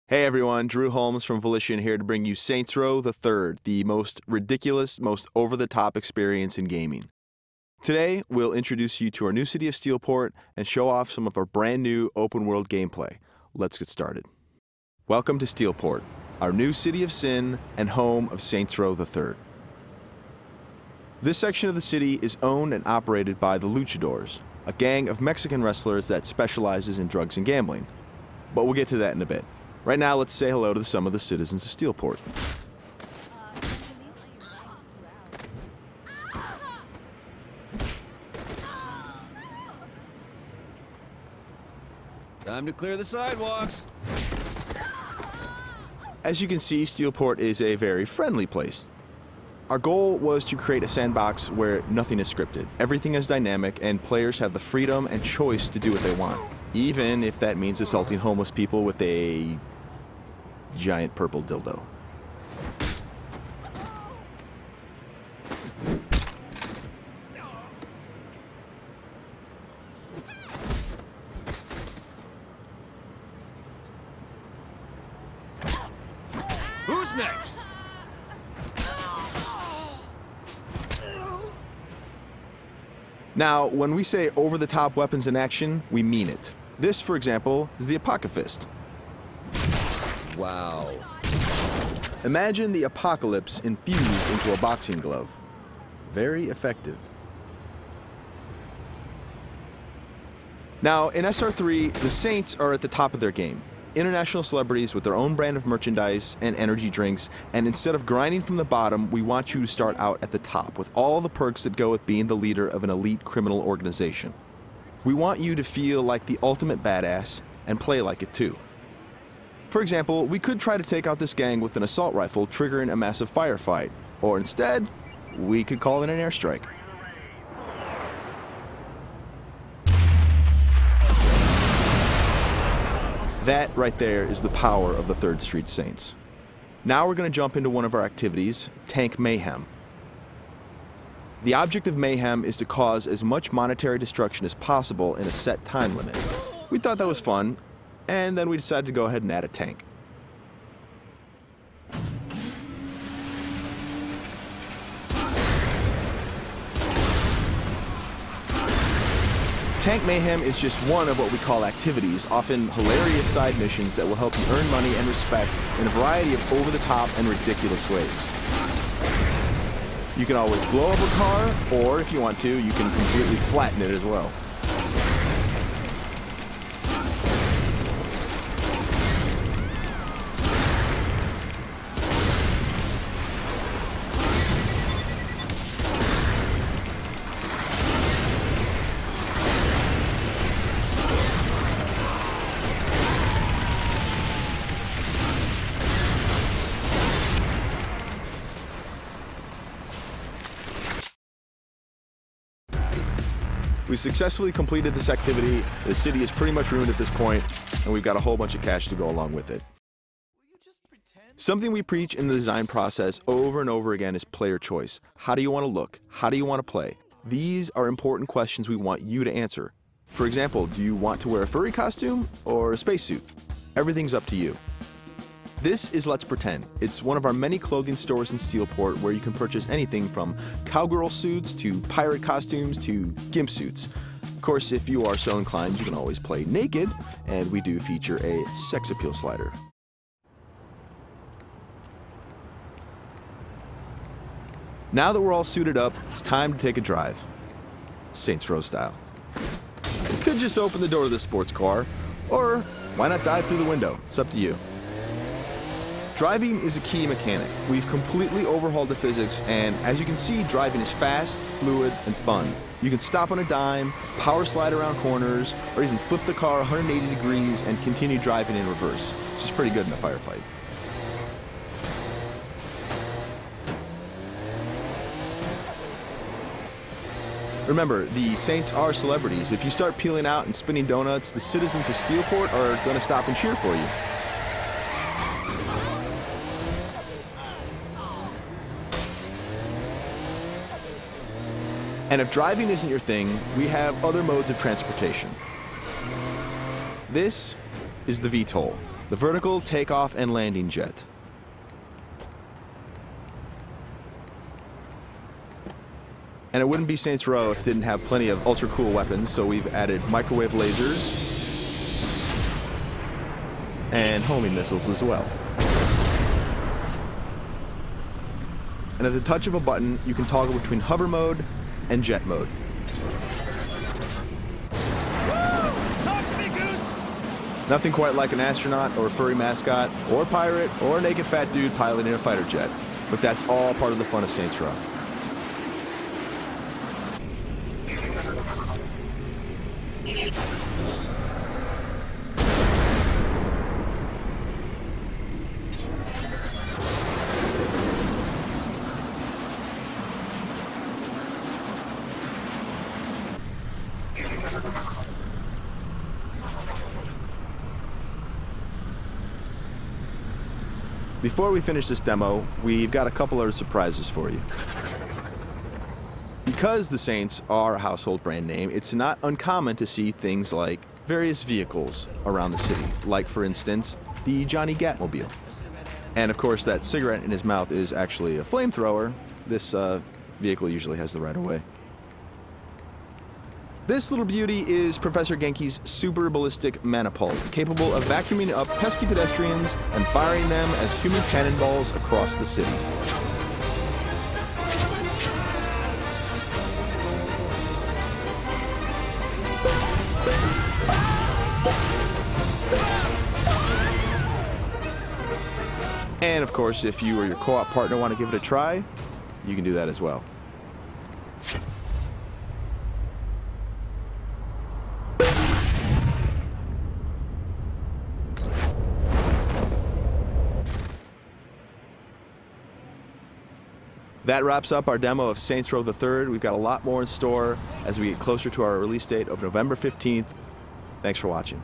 Hey everyone, Drew Holmes from Volition here to bring you Saints Row the Third, the most ridiculous, most over-the-top experience in gaming. Today, we'll introduce you to our new city of Steelport and show off some of our brand new open-world gameplay. Let's get started. Welcome to Steelport, our new city of sin and home of Saints Row the Third. This section of the city is owned and operated by the Luchadors, a gang of Mexican wrestlers that specializes in drugs and gambling. But we'll get to that in a bit. Right now, let's say hello to some of the citizens of Steelport. Time to clear the sidewalks. As you can see, Steelport is a very friendly place. Our goal was to create a sandbox where nothing is scripted. Everything is dynamic, and players have the freedom and choice to do what they want, even if that means assaulting homeless people with a giant purple dildo. Who's next? Now, when we say over-the-top weapons in action, we mean it. This, for example, is the Apocalypse. Wow. Imagine the apocalypse infused into a boxing glove. Very effective. Now, in SR3, the Saints are at the top of their game. International celebrities with their own brand of merchandise and energy drinks, and instead of grinding from the bottom, we want you to start out at the top with all the perks that go with being the leader of an elite criminal organization. We want you to feel like the ultimate badass and play like it too. For example, we could try to take out this gang with an assault rifle, triggering a massive firefight. Or instead, we could call in an airstrike. That right there is the power of the 3rd Street Saints. Now we're going to jump into one of our activities, Tank Mayhem. The object of Mayhem is to cause as much monetary destruction as possible in a set time limit. We thought that was fun, and then we decided to go ahead and add a tank. Tank Mayhem is just one of what we call activities, often hilarious side missions that will help you earn money and respect in a variety of over-the-top and ridiculous ways. You can always blow up a car, or if you want to, you can completely flatten it as well. We successfully completed this activity. The city is pretty much ruined at this point, and we've got a whole bunch of cash to go along with it. Something we preach in the design process over and over again is player choice. How do you want to look? How do you want to play? These are important questions we want you to answer. For example, do you want to wear a furry costume or a spacesuit? Everything's up to you. This is Let's Pretend. It's one of our many clothing stores in Steelport where you can purchase anything from cowgirl suits to pirate costumes to gimp suits. Of course, if you are so inclined, you can always play naked, and we do feature a sex appeal slider. Now that we're all suited up, it's time to take a drive. Saints Row style. You could just open the door of the sports car, or why not dive through the window? It's up to you. Driving is a key mechanic. We've completely overhauled the physics, and as you can see, driving is fast, fluid, and fun. You can stop on a dime, power slide around corners, or even flip the car 180 degrees and continue driving in reverse, which is pretty good in a firefight. Remember, the Saints are celebrities. If you start peeling out and spinning donuts, the citizens of Steelport are going to stop and cheer for you. And if driving isn't your thing, we have other modes of transportation. This is the VTOL. the vertical takeoff and landing jet. And it wouldn't be Saints Row if it didn't have plenty of ultra cool weapons, so we've added microwave lasers and homing missiles as well. And at the touch of a button, you can toggle between hover mode and jet mode. Talk to me, Goose! Nothing quite like an astronaut or a furry mascot or a pirate or a naked fat dude piloting a fighter jet, but that's all part of the fun of Saints Row. Before we finish this demo, we've got a couple other surprises for you. Because the Saints are a household brand name, it's not uncommon to see things like various vehicles around the city, like, for instance, the Johnny Gatmobile. And of course, that cigarette in his mouth is actually a flamethrower. This vehicle usually has the right of way. This little beauty is Professor Genki's super ballistic manipult, capable of vacuuming up pesky pedestrians and firing them as human cannonballs across the city. And of course, if you or your co-op partner want to give it a try, you can do that as well. That wraps up our demo of Saints Row the Third. We've got a lot more in store as we get closer to our release date of November 15th. Thanks for watching.